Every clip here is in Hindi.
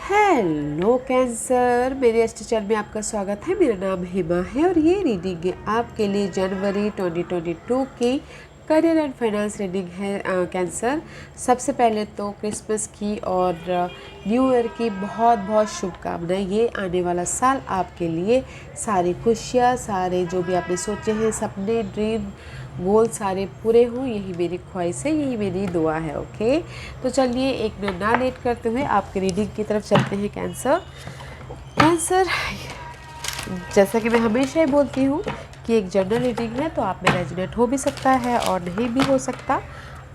हेलो कैंसर, मेरे एस्ट्रो चैनल में आपका स्वागत है। मेरा नाम हिमा है और ये रीडिंग है आपके लिए जनवरी 2022 की करियर एंड फाइनेंस रीडिंग है। कैंसर, सबसे पहले तो क्रिसमस की और न्यू ईयर की बहुत बहुत शुभकामनाएं। ये आने वाला साल आपके लिए सारी खुशियाँ, सारे जो भी आपने सोचे हैं सपने, ड्रीम, गोल सारे पूरे हों, यही मेरी ख्वाहिश है, यही मेरी दुआ है। ओके, तो चलिए एक मिनट ना लेट करते हुए आपके रीडिंग की तरफ चलते हैं। कैंसर, जैसा कि मैं हमेशा ही बोलती हूँ कि एक जनरल रीडिंग है तो आप में रेजोनेट हो भी सकता है और नहीं भी हो सकता।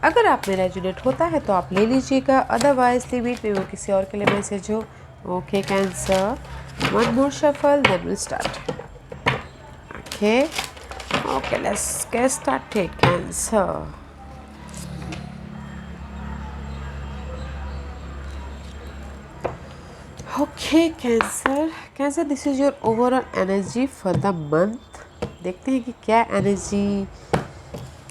अगर आप में रेजोनेट होता है तो आप ले लीजिएगा, अदरवाइज लिमिट में वो किसी और के लिए मैसेज हो। Okay Cancer, one more shuffle then will start. Okay okay, let's get started Cancer. Okay Cancer, this is your overall energy for the month. देखते हैं कि क्या एनर्जी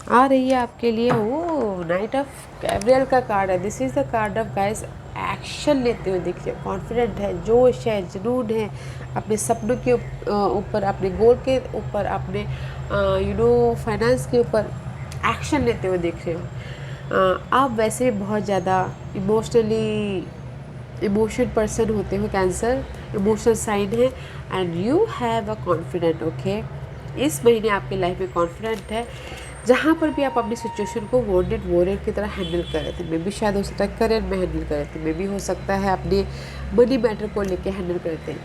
आ रही है आपके लिए। ओ, नाइट ऑफ कैब्रियल का कार्ड है। This is the card of guys, action लेते हुए दिख रहे, कॉन्फिडेंट है, जोश है, जुनून है, अपने सपनों के ऊपर, अपने गोल के ऊपर, अपने फाइनेंस के ऊपर एक्शन लेते हुए दिख रहे हो। आप वैसे बहुत ज़्यादा इमोशन पर्सन होते हो कैंसर, इमोशनल साइन है and you have a confident. Okay, इस महीने आपके लाइफ में कॉन्फिडेंट है। जहाँ पर भी आप अपनी सिचुएशन को वॉन्टेड वॉरियर की तरह हैंडल कर रहे थे, मे भी शायद हो सकता है करियर में हैंडल कर रहे थे, मे भी हो सकता है अपने मनी मैटर को लेके हैंडल करते हैं।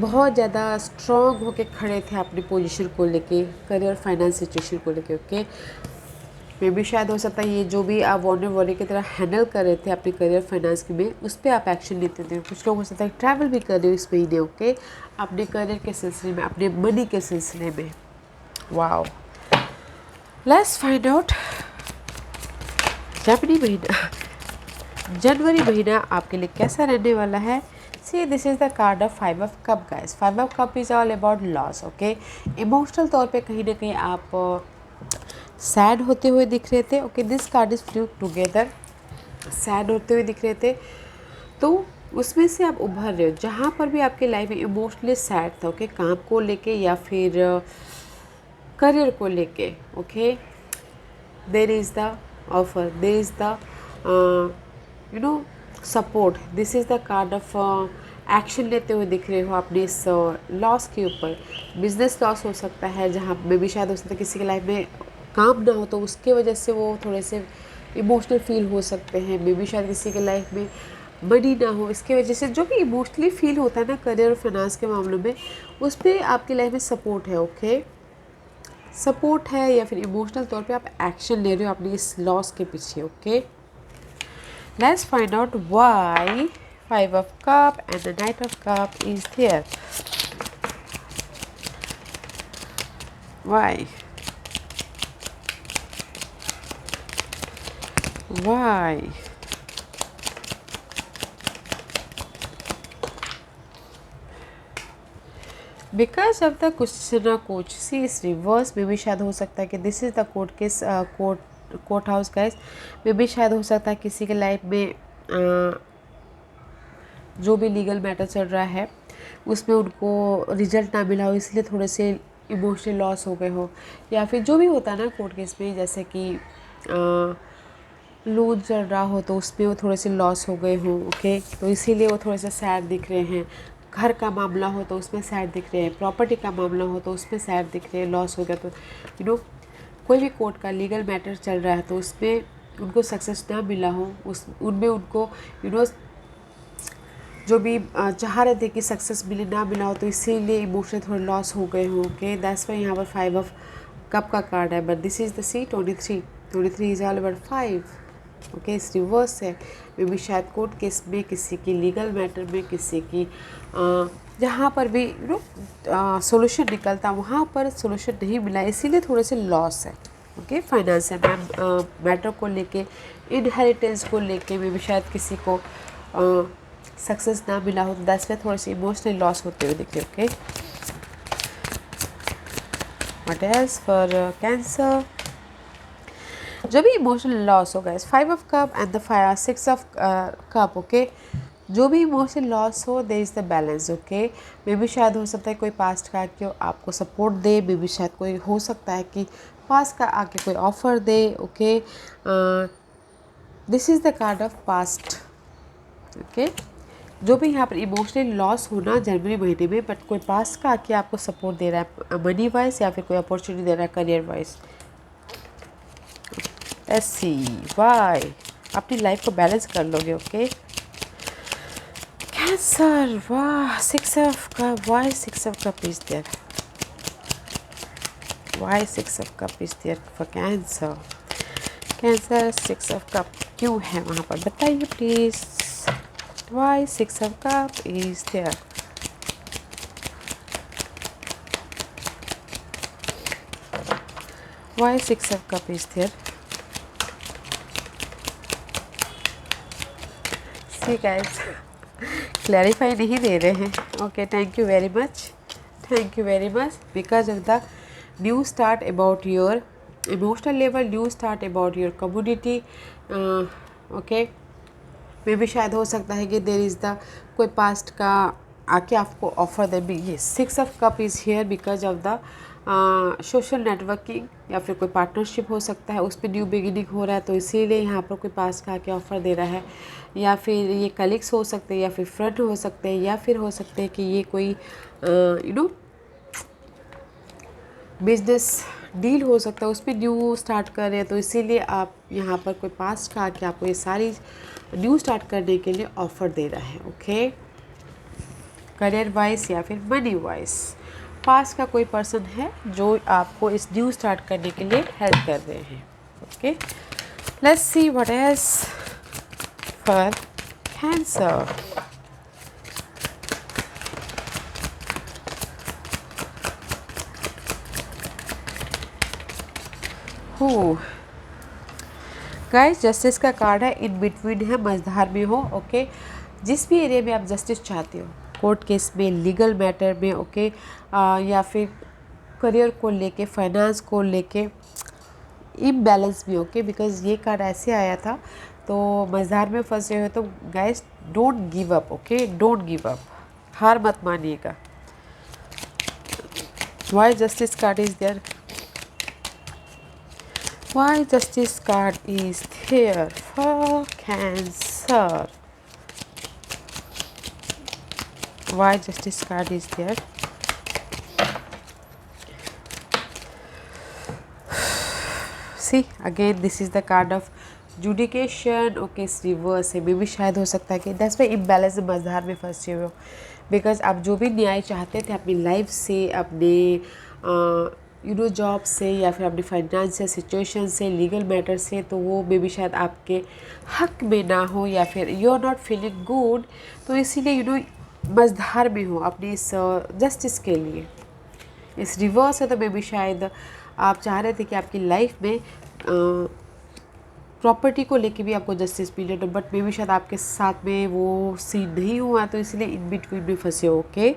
बहुत ज़्यादा स्ट्रॉन्ग होके खड़े थे अपनी पोजीशन को लेके, करियर फाइनेंस सिचुएशन को लेके। ओके, मे भी शायद हो सकता है ये जो भी आप वॉन्टेड वॉरियर की तरह हैंडल कर रहे थे अपने करियर फाइनेंस में, उस पर आप एक्शन लेते थे। कुछ लोग हो सकता है ट्रैवल भी कर रहे हो इस महीने। ओके, अपने करियर के सिलसिले में, अपने मनी के सिलसिले में। वाओ, लेट्स फाइंड आउट जनवरी महीना आपके लिए कैसा रहने वाला है। See, this is the card of 5 of cup guys. 5 of cup is all about loss. Okay, emotional तौर पे कहीं ना कहीं आप सैड होते हुए दिख रहे थे। Okay, this card is flu together, sad होते हुए दिख रहे थे, तो उसमें से आप उभर रहे हो। जहाँ पर भी आपके लाइफ में इमोशनली सैड था, ओके, काम को लेके या फिर करियर को लेके, okay, there is the offer, there is the support. This is the card of action लेते हुए दिख रहे हो अपने इस लॉस के ऊपर। बिजनेस लॉस हो सकता है, जहाँ में भी शायद हो सकता है किसी के लाइफ में काम ना हो तो उसके वजह से वो थोड़े से इमोशनल फील हो सकते हैं। मे भी शायद किसी के लाइफ में मनी ना हो, इसके वजह से जो भी इमोशनली फील होता है ना करियर और फाइनेंस के मामलों में, उस पर आपकी लाइफ में सपोर्ट है। ओके, सपोर्ट है या फिर इमोशनल तौर पे आप एक्शन ले रहे हो अपनी इस लॉस के पीछे। Okay, let's find out why 5 of cup and the knight of cup is there. Why? Because of the question ना कुछ सी, इस रिवर्स में भी शायद हो सकता है कि this is the court case, court house guys में भी शायद हो सकता है किसी के लाइफ में जो भी लीगल मैटर चल रहा है उसमें उनको रिजल्ट ना मिला हो, इसलिए थोड़े से इमोशनल लॉस हो गए हो, या फिर जो भी होता है ना कोर्ट केस में, जैसे कि लूज चल रहा हो तो उसमें वो थोड़े से लॉस हो गए हो। ओके, तो इसीलिए वो थोड़े से सैड दिख रहे हैं। घर का मामला हो तो उसमें सैड दिख रहे हैं, प्रॉपर्टी का मामला हो तो उसमें सैड दिख रहे हैं, लॉस हो गया तो कोई भी कोर्ट का लीगल मैटर चल रहा है तो उसमें उनको सक्सेस ना मिला हो, उनमें उनको जो भी चाह रहे थे कि सक्सेस मिले ना मिला हो, तो इसीलिए इमोशनल थोड़े लॉस हो गए हो। ओके, दैट्स वाई यहाँ पर 5 ऑफ कप का कार्ड है, but this is the see 23 is all about 5। Okay, इस रिवर्स है। मे भी शायद कोर्ट केस में, किसी की लीगल मैटर में, किसी की जहाँ पर भी सोल्यूशन निकलता वहाँ पर सोल्यूशन नहीं मिला, इसीलिए थोड़े से लॉस है। ओके, फाइनेंशियल मैटर को लेके, इनहेरिटेंस को लेके मे भी शायद किसी को सक्सेस ना मिला हो, तो दैट्स वाई थोड़े से इमोशनली लॉस होते हुए दिखे। Okay, what else for cancer, जब भी इमोशनल लॉस हो गया, 5 of cup and the 6 of cup. Okay, जो भी इमोशनल लॉस हो there is the balance, okay. मे भी शायद हो सकता है कोई पास्ट का आके आपको सपोर्ट दे, मे भी शायद कोई हो सकता है कि पास्ट का आके कोई offer they, okay. This is the card of past, okay. जो भी यहाँ पर इमोशनल लॉस होना जनवरी महीने में, बट कोई पास्ट का आके आपको सपोर्ट दे रहा है मनी वाइज या फिर कोई अपॉर्चुनिटी दे रहा है career wise. Let's see why. अपनी लाइफ को बैलेंस कर लोगे, ओके। कैंसर, वाह, 6 of cup, why 6 of cup is there, why 6 of cup is there for Cancer. Cancer 6 of cup क्यों है वहाँ पर, बताइए please. Why 6 of cup is there? Why 6 of cup is there? See guys, clarify नहीं दे रहे हैं। Okay, thank you very much. Thank you very much. Because of the new start about your emotional level, new start about your community. Okay. मे भी शायद हो सकता है कि देर इज़ द कोई पास्ट का आके आपको ऑफर दे भी। ये 6 of cup is here because of the social networking या फिर कोई पार्टनरशिप हो सकता है, उस पर न्यू बिगिनिंग हो रहा है, तो इसीलिए यहाँ पर कोई पास्ट का आके ऑफर दे रहा है। या फिर ये कलीग्स हो सकते हैं या फिर फ्रेंड हो सकते हैं या फिर हो सकते हैं कि ये कोई बिजनेस डील हो सकता है, उस पर न्यू स्टार्ट कर रहे हैं, तो इसीलिए आप यहाँ पर कोई पास्ट का आके आपको ये सारी न्यू स्टार्ट करने के लिए ऑफ़र दे रहा है, ओके। करियर वाइज या फिर मनी वाइज पास्ट का कोई पर्सन है जो आपको इस न्यू स्टार्ट करने के लिए हेल्प कर रहे हैं, okay. Let's see what is for cancer. Guys, justice का कार्ड है, इन बिटवीन है, मझधार में हो, ओके। जिस भी एरिया में आप जस्टिस चाहते हो, कोर्ट केस में, लीगल मैटर में, ओके, या फिर करियर को लेके, फाइनेंस को लेके, इम्बैलेंस भी, ओके। बिकॉज ये कार्ड ऐसे आया था, तो मझधार में फंसे हुए, तो guys don't give up, okay, don't give up, हार मत मानिएगा। Why justice card is there, why justice card is there for cancer, why justice card is there, see again this is the card of judication, okay, इस रिवर्स है, मे भी शायद हो सकता है कि दैट्स वाई इम्बैलेंस मझधार में फंसे हुए हो, बिकॉज आप जो भी न्याय चाहते थे अपनी लाइफ से, अपने जॉब से या फिर अपनी फाइनेंशियल सिचुएशन से, लीगल मैटर से, तो वो मे भी शायद आपके हक में ना हो या फिर you are not feeling good, तो इसीलिए मझधार में हो अपनी इस जस्टिस के लिए। इस रिवर्स है, तो मे भी शायद आप चाह रहे थे कि आपकी लाइफ में प्रॉपर्टी को लेके भी आपको जस्टिस मिले, तो बट मे भी शायद आपके साथ में वो सीन नहीं हुआ, तो इसलिए इन बिटवीन में फंसे हो, okay.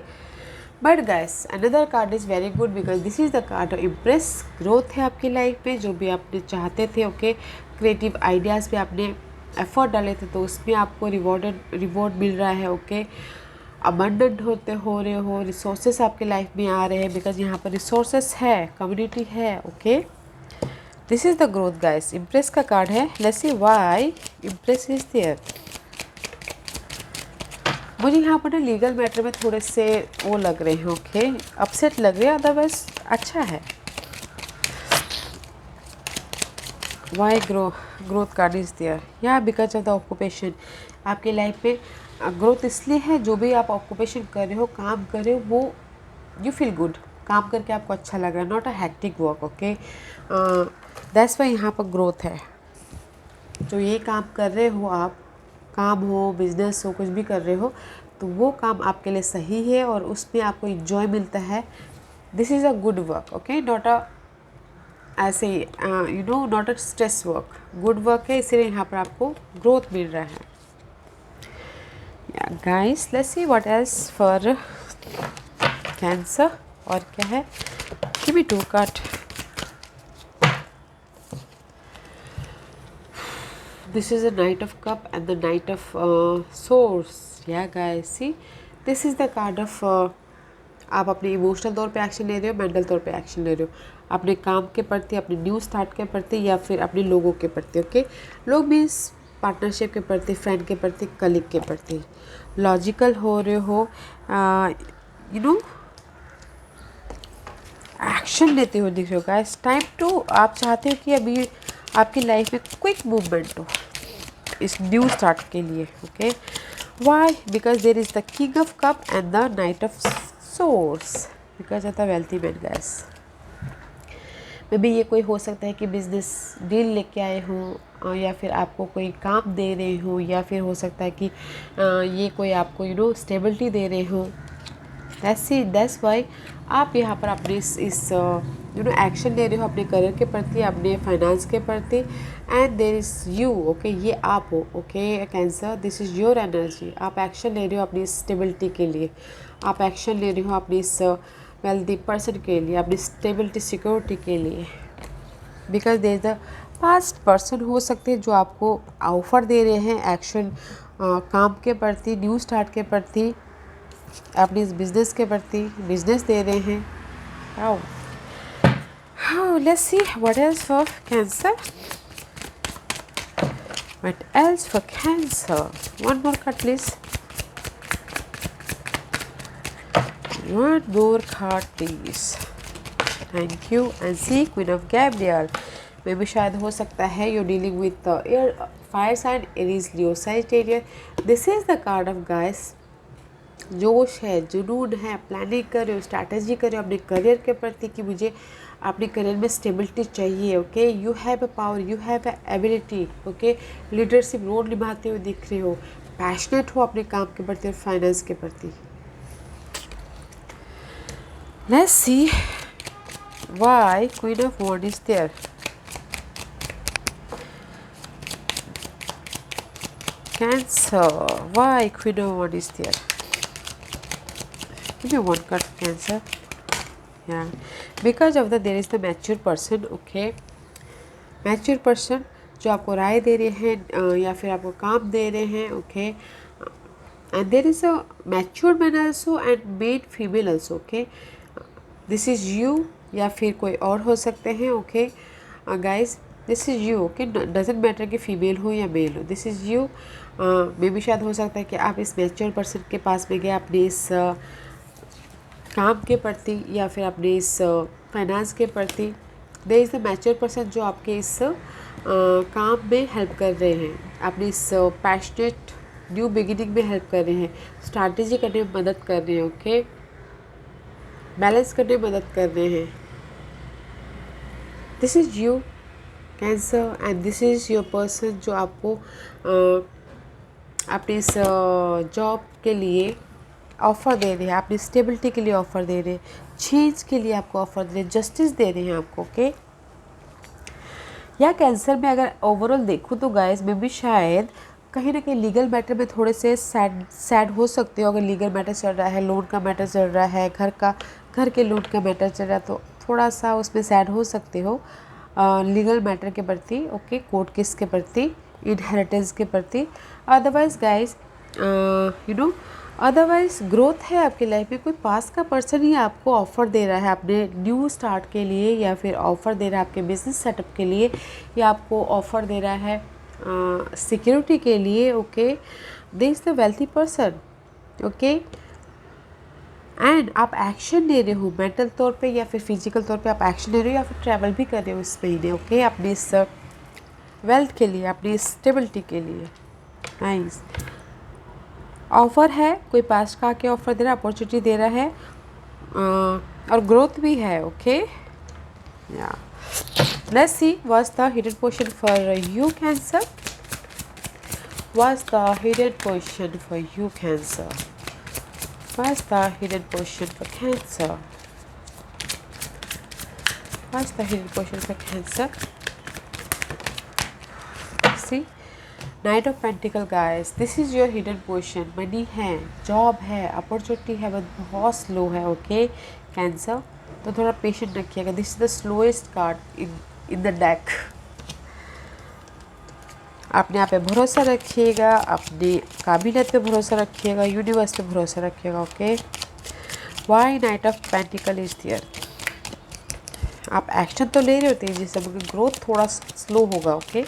But guys another card is very good because this is the card of impress, growth है आपकी लाइफ में, जो भी आपने चाहते थे, ओके। क्रिएटिव आइडियाज़ पे आपने एफर्ट डाले थे, तो उसमें आपको रिवॉर्ड मिल रहा है, ओके। अबंडेंट हो रहे हो, रिसोर्सेस आपके लाइफ में आ रहे हैं, बिकॉज यहाँ पर रिसोर्सेस है, कम्युनिटी है, okay. This is the growth guys. Empress का कार्ड है, let's see why empress is there. मुझे यहाँ पर ना लीगल मैटर में थोड़े से वो लग रहे हैं, ओके, अपसेट लग रहे हैं, अदरवाइज अच्छा है। Why growth card is there, या बिकॉज ऑफ द ऑक्यूपेशन। आपकी लाइफ में ग्रोथ इसलिए है, जो भी आप ऑक्यूपेशन कर रहे हो, काम कर रहे हो, वो यू फील गुड, काम करके आपको अच्छा लग रहा है, not a hectic work, okay. That's why यहाँ पर ग्रोथ है। जो ये काम कर रहे हो आप, काम हो, बिजनेस हो, कुछ भी कर रहे हो, तो वो काम आपके लिए सही है और उसमें आपको इंजॉय मिलता है। This is a good work, okay, not a ऐसे not a stress work, good work है, इसीलिए यहाँ पर आपको ग्रोथ मिल रहा है। Guys let's see what else for cancer, और क्या है, give me 2 card. this is the Knight of Cup and the Knight of Swords. Yeah guys, see, this is the card of आप अपने इमोशनल तौर पे एक्शन ले रहे हो, मेंटल तौर पे एक्शन ले रहे हो, अपने काम के प्रति, अपने न्यू स्टार्ट के प्रति, या फिर अपने लोगों के प्रति. ओके, लोग मीन्स पार्टनरशिप के प्रति, फ्रेंड के प्रति, कलीग के प्रति लॉजिकल हो रहे हो, यू नो एक्शन लेते हो दिख रहे हो गाइस. टाइम टू, आप चाहते हो कि अभी आपकी लाइफ में क्विक मूवमेंट हो इस न्यू स्टार्ट के लिए. Okay, why? Because there is the king of cup and the knight of swords, because of the wealthy man guys. Maybe ये कोई हो सकता है कि बिजनेस डील लेके आए हों, या फिर आपको कोई काम दे रहे हो, या फिर हो सकता है कि ये कोई आपको स्टेबिलिटी दे रहे हो. दैट्स वाई आप यहाँ पर अपने इस एक्शन ले रहे हो अपने करियर के प्रति, अपने फाइनेंस के प्रति. And there is you. Okay, ये आप हो. Okay Cancer, this is your energy. आप एक्शन ले रहे हो अपनी स्टेबिलिटी के लिए, आप एक्शन ले रहे हो अपनी इस वेल्दी पर्सन के लिए, अपनी स्टेबिलिटी सिक्योरिटी के लिए. Because there the past person हो सकते हैं जो आपको ऑफर दे रहे हैं एक्शन, काम के प्रति, न्यू स्टार्ट के प्रति, अपने इस बिजनेस के प्रति बिजनेस दे रहे हैं. How let's see what else for cancer. What else for cancer? One more card please. One more card please. Thank you. And see queen of Gabriel. मे भी शायद हो सकता है you dealing with air, fire sign, Aries, Leo, Sagittarius. This is the card of guys. जोश है, जुनून है, प्लानिंग कर रहे हो, स्ट्रैटेजी कर रहे हो अपने करियर के प्रति कि मुझे अपने करियर में स्टेबिलिटी चाहिए. Okay, you have a power, you have a ability. Okay, leadership role निभाते हुए दिख रहे हो, पैशनेट हो अपने काम के प्रति और फाइनेंस के प्रति. Let's see why queen of wand is there. Cancer, why Queen of Wands is there? Give me one card, Cancer. Yeah, because of there is the mature person. Okay, mature person जो आपको राय दे रहे हैं या फिर आपको काम दे रहे हैं. Okay, and there is a mature man also and main female also. Okay, this is you या फिर कोई और हो सकते हैं. Okay guys, this is you. Okay, doesn't matter कि फीमेल हो या मेल हो, दिस इज़ यू. मे भी शायद हो सकता है कि आप इस मैच्योर पर्सन के पास में गए अपने इस काम के प्रति या फिर अपने इस फाइनेंस के प्रति. There is the mature person जो आपके इस काम में हेल्प कर रहे हैं, अपनी इस पैशनेट न्यू बिगिनिंग में हेल्प कर रहे हैं, स्ट्रैटेजी करने में मदद कर रहे हैं. ओके, बैलेंस करने में मदद कर रहे हैं. This is you cancer and this is your person जो आपको अपनी इस जॉब के लिए ऑफ़र दे रहे हैं, अपनी स्टेबिलिटी के लिए ऑफ़र दे रहे हैं, चेंज के लिए आपको ऑफ़र दे रहे हैं, जस्टिस दे रहे हैं आपको. ओके, या कैंसर में अगर ओवरऑल देखूँ तो गाइस में भी शायद कहीं ना कहीं लीगल मैटर में थोड़े से सैड हो सकते हो. अगर लीगल मैटर चल रहा है, लोन का मैटर चल रहा है, घर के लोन का मैटर चल रहा है, तो थोड़ा सा उसमें सैड हो सकते हो लीगल मैटर के प्रति. ओके, कोर्ट केस के प्रति, इनहेरिटेंस के प्रति. अदरवाइज गाइस अदरवाइज ग्रोथ है आपकी लाइफ में. कोई पास का पर्सन ही आपको ऑफ़र दे रहा है अपने न्यू स्टार्ट के लिए, या फिर ऑफ़र दे रहा है आपके बिजनेस सेटअप के लिए, या आपको ऑफ़र दे रहा है सिक्योरिटी के लिए. Okay, this is the wealthy person. Okay, and आप एक्शन ले रहे हो मेंटल तौर पे या फिर फिजिकल तौर पे आप एक्शन ले रहे हो, या फिर ट्रैवल भी कर रहे हो इस महीने. ओके, अपनी इस वेल्थ के लिए, अपनी स्टेबिलिटी के लिए. नाइस. ऑफ़र है, कोई पास का आके ऑफ़र दे रहा है, अपॉर्चुनिटी दे रहा है, और ग्रोथ भी है. ओके, या let's see what's the hidden portion for you cancer. What's the hidden portion for you cancer. What's the hidden portion for Cancer? What's the hidden portion for Cancer? See, Knight of Pentacle guys, this is your hidden portion. Money है, जॉब है, अपॉर्चुनिटी है, बट बहुत स्लो है. ओके कैंसर, तो थोड़ा पेशेंट रखिएगा. This is the slowest card in the deck. अपने आप पे भरोसा रखिएगा, अपनी काबिलियत पे भरोसा रखिएगा, यूनिवर्स पे भरोसा रखिएगा। Okay, why knight of pentacle is there. आप एक्शन तो ले रहे हो तेजी से, मगर ग्रोथ थोड़ा स्लो होगा। Okay,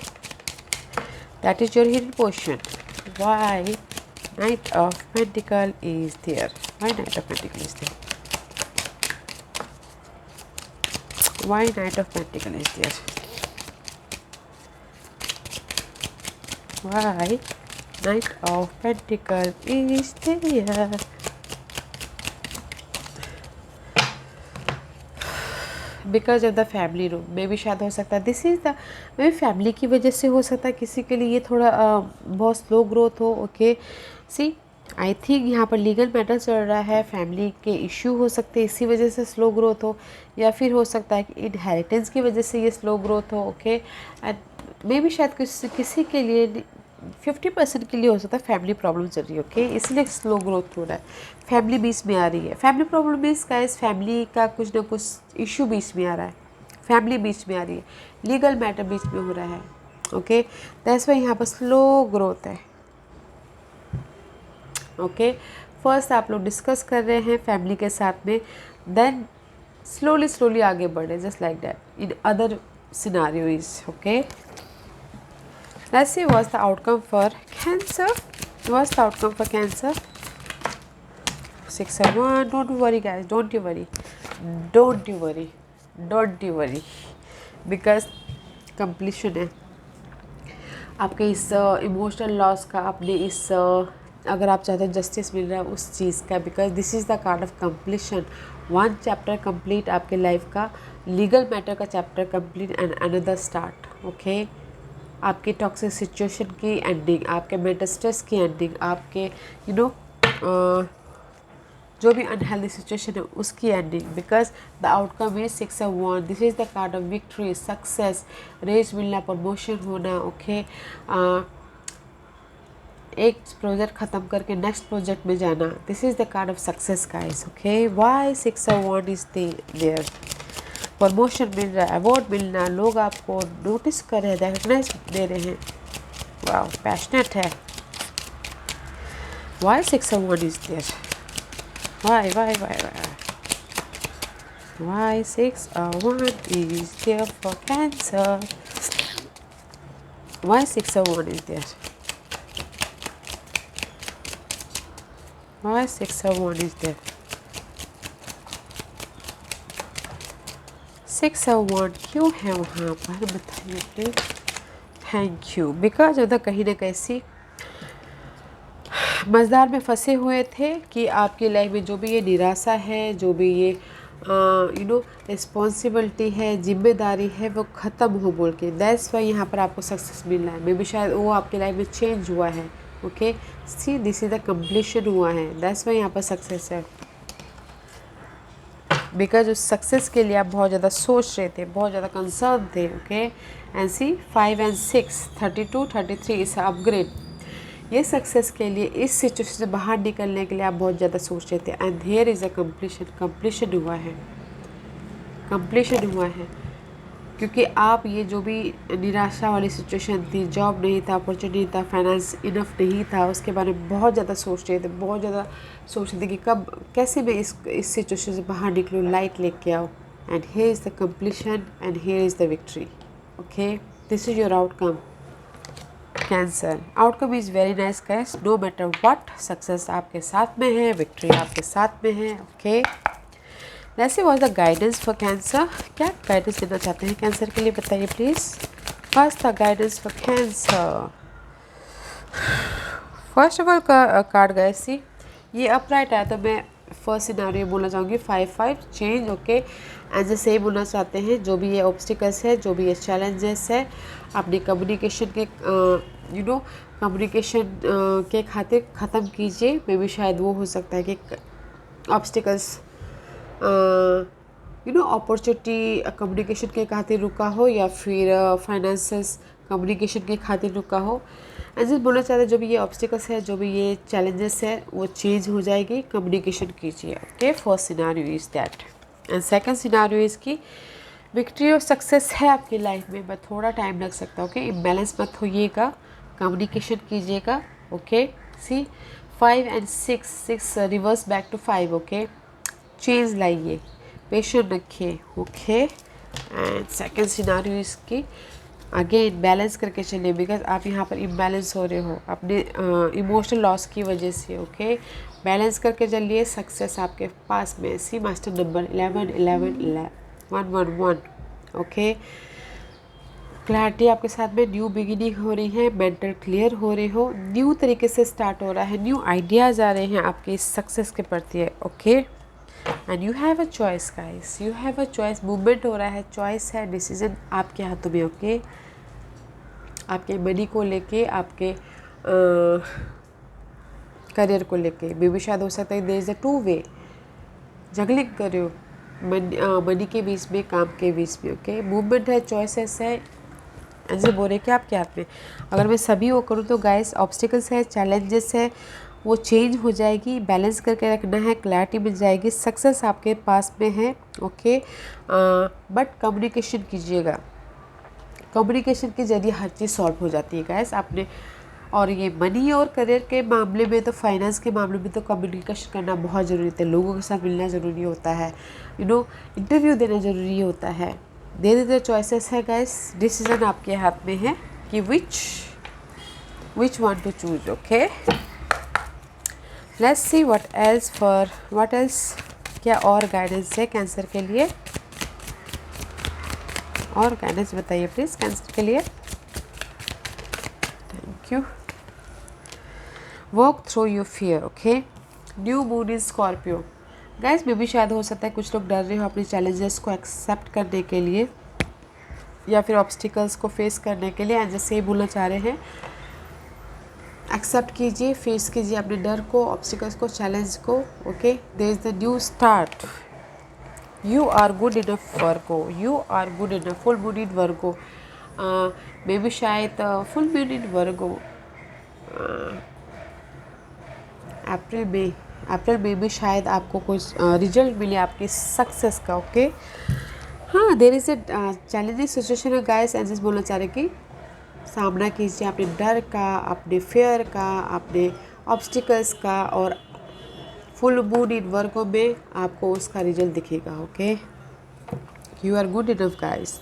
that is your hidden portion. Why knight of pentacle is there, why knight of pentacle is there, why knight of pentacle is there, why knight of pentacle is there. Because of the family room में भी शायद हो सकता है, this is the may family की वजह से हो सकता है किसी के लिए ये थोड़ा बहुत स्लो ग्रोथ हो। ओके, सी आई थिंक यहाँ पर लीगल मैटर चल रहा है, फैमिली के इश्यू हो सकते हैं, इसी वजह से स्लो ग्रोथ हो, या फिर हो सकता है कि इनहेरिटेंस की वजह से ये स्लो ग्रोथ हो। ओके, एंड मे भी शायद किसी के लिए 50% के लिए हो सकता है फैमिली प्रॉब्लम चल रही है। ओके, इसलिए स्लो ग्रोथ हो रहा है, फैमिली बीच में आ रही है। Family problem means guys family का कुछ ना कुछ इशू बीच में आ रहा है, फैमिली बीच में आ रही है, लीगल मैटर बीच में हो रहा है। ओके, दैट्स वाई यहाँ पर स्लो ग्रोथ है। ओके, फर्स्ट आप लोग डिस्कस कर रहे हैं फैमिली के साथ में, देन स्लोली आगे बढ़े, just like that in other scenarios. Okay, let's see what's the outcome for Cancer. What's the outcome for Cancer? 6 of Wands. Don't worry guys, don't you worry, don't you worry, don't you worry, because completion है आपके इस इमोशनल लॉस का, अपने इस अगर आप चाहते हैं जस्टिस मिल रहा है उस चीज़ का, because this is the card of completion. One chapter complete आपके लाइफ का, लीगल मैटर का chapter complete and another start. Okay, आपकी टॉक्सिक सिचुएशन की एंडिंग, आपके मेंटल स्ट्रेस की एंडिंग, आपके यू नो जो भी अनहेल्दी सिचुएशन है उसकी ending, because the outcome is 6 of wands. This is the card of victory, success, raise मिलना, प्रमोशन होना। ओके, एक प्रोजेक्ट ख़त्म करके नेक्स्ट प्रोजेक्ट में जाना, this is the card of success guys. Okay, why 6 of wand is there, promotion मिल रहा है, अवार्ड मिलना, लोग आपको नोटिस कर रहे हैं, रेकग्नाइज दे रहे हैं, वाह पैशनेट है। Why 6 of wand is there, why 6 of wand is there for Cancer, why 6 of wand is there, why 6 of wand is there, 6 of wand क्यों है वहाँ पर बताइए please. Thank you, because of the कहीं ना कैसी मज़दार में फंसे हुए थे कि आपकी लाइफ में जो भी ये निराशा है, जो भी ये रिस्पॉन्सिबिलिटी है, जिम्मेदारी है, वो ख़त्म हो बोल के, दैट्स वाई यहाँ पर आपको सक्सेस मिल रहा है। मे बी शायद वो आपकी लाइफ में चेंज हुआ है। Okay, see this is the completion हुआ है, दैट्स वाई यहाँ पर सक्सेस है, बिकॉज उस सक्सेस के लिए आप बहुत ज़्यादा सोच रहे थे, बहुत ज़्यादा कंसर्न थे। ओके, एंड सी 5 and 6 32 33 इस अपग्रेड, ये सक्सेस के लिए, इस सिचुएशन से बाहर निकलने के लिए आप बहुत ज़्यादा सोच रहे थे, and here is a completion हुआ है, कंप्लीशन हुआ है। क्योंकि आप ये जो भी निराशा वाली सिचुएशन थी, जॉब नहीं था, अपॉर्चुनिटी था, फाइनेंस इनफ नहीं था, उसके बारे में बहुत ज़्यादा सोच रहे थे, बहुत ज़्यादा सोच रहे थे कि कब कैसे मैं इस सिचुएशन से बाहर निकलूँ, लाइट लेके आओ, and here is the completion and here is the victory. Okay, this is your outcome Cancer. Outcome is very nice guys, no matter what, success आपके साथ में है, विक्ट्री आपके साथ में है। ओके, वैसे was the guidance for cancer, क्या गाइडेंस देना चाहते हैं कैंसर के लिए बताइए please. First the guidance for cancer, first of all card गए सी, ये अपराइट आया तो मैं फर्स्ट सिनारियो बोलना चाहूँगी 5-5 चेंज। ओके, एंड जैसे ही बोलना चाहते हैं जो भी ये ऑब्स्टिकल्स है, जो भी ये चैलेंजेस है, अपनी कम्युनिकेशन के कम्युनिकेशन के खातिर ख़त्म कीजिए। मे भी शायद वो हो सकता है कि ऑब्स्टिकल्स अपॉर्चुनिटी कम्युनिकेशन के खातिर रुका हो, या फिर फाइनेंसेस कम्युनिकेशन के खातिर रुका हो। एंड जैसे बोलना चाहते हैं जो भी ये ऑब्स्टिकल्स है, जो भी ये चैलेंजेस है, वो चेंज हो जाएगी, कम्युनिकेशन कीजिए। Okay, first scenario is that, and second scenario is की विक्ट्री और सक्सेस है आपकी लाइफ में, बट थोड़ा टाइम लग सकता है। ओके, इम्बैलेंस मत होइएगा, कम्युनिकेशन कीजिएगा, okay. See 5 and 6, 6 reverse back to 5, okay. Change लाइए, पेशेंट रखिए, ओके। एंड सेकेंड सिनारियो इसकी अगेन बैलेंस करके चलिए, बिकॉज आप यहाँ पर इम्बैलेंस हो रहे हो अपने इमोशनल लॉस की वजह से, ओके। बैलेंस करके चलिए, सक्सेस आपके पास में। सी मास्टर नंबर 11 11 11 111, ओके। क्लैरिटी आपके साथ में, न्यू बिगिनिंग हो रही है, मेंटल क्लियर हो रहे हो, न्यू तरीके से स्टार्ट हो रहा है, न्यू आइडियाज़ आ रहे हैं आपके इस सक्सेस के प्रति, okay. And you have a choice guys, you have a choice, movement हो रहा है, चॉइस है, डिसीजन आपके हाथों में, ओके। आपके मनी को लेके, आपके करियर को लेके, मे भी शायद हो सकता है there is a two way, juggling कर रहे हो मनी के बीच में, काम के बीच में, ओके। मूवमेंट है, चॉइसेस है, ऐसे बोल रहे कि आपके हाथ में। अगर मैं सभी वो करूँ तो गाइस ऑब्स्टिकल्स है, चैलेंजेस है, वो चेंज हो जाएगी, बैलेंस करके रखना है, क्लैरिटी मिल जाएगी, सक्सेस आपके पास में है, ओके। बट कम्युनिकेशन कीजिएगा, कम्युनिकेशन के जरिए हर चीज़ सॉल्व हो जाती है गाइस आपने। और ये मनी और करियर के मामले में तो, फाइनेंस के मामले में तो कम्युनिकेशन करना बहुत ज़रूरी होता है, लोगों के साथ मिलना ज़रूरी होता है, इंटरव्यू देना ज़रूरी होता है। दे दे चॉइसेस है गाइस, डिसीजन आपके हाथ में है कि which one two choose, okay. Let's see what else क्या और गाइडेंस है कैंसर के लिए, और गाइडेंस बताइए प्लीज़ कैंसर के लिए। Thank you. Work through your fear, okay. New moon in Scorpio guys, में भी शायद हो सकता है कुछ लोग डर रहे हो अपने चैलेंजेस को एक्सेप्ट करने के लिए, या फिर ऑब्स्टिकल्स को फेस करने के लिए। एंड जैसे ही बोलना चाह रहे हैं, एक्सेप्ट कीजिए, फेस कीजिए अपने डर को, ऑब्स्टिकल्स को, चैलेंज को, okay. There is the new start, you are good enough Virgo, you are good enough. Full moon in Virgo, maybe शायद full moon in Virgo April में भी शायद आपको कुछ रिजल्ट मिले आपके सक्सेस का, ओके। हाँ, there is a challenging situation है गाइस, एंड बोलना चाह रहे कि सामना कीजिए अपने डर का, अपने फेयर का, अपने ऑब्स्टिकल्स का, और फुल मून इन वर्गो में आपको उसका रिजल्ट दिखेगा, okay. You are good enough guys.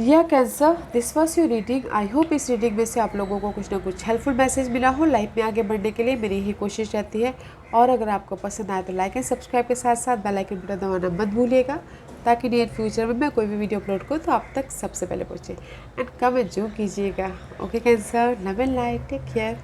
या Cancer, this was your reading. I hope इस रीडिंग में से आप लोगों को कुछ ना कुछ हेल्पफुल मैसेज मिला हो। लाइफ में आगे बढ़ने के लिए मेरी यही कोशिश रहती है। और अगर आपको पसंद आए तो लाइक एंड सब्सक्राइब के साथ साथ बेल आइकन बटन दबाना मत भूलिएगा, ताकि नियर फ्यूचर में मैं कोई भी वीडियो अपलोड करूँ तो आप तक सबसे पहले पहुँचे। एंड कमेंट जो कीजिएगा, okay Cancer. Love and light, take care.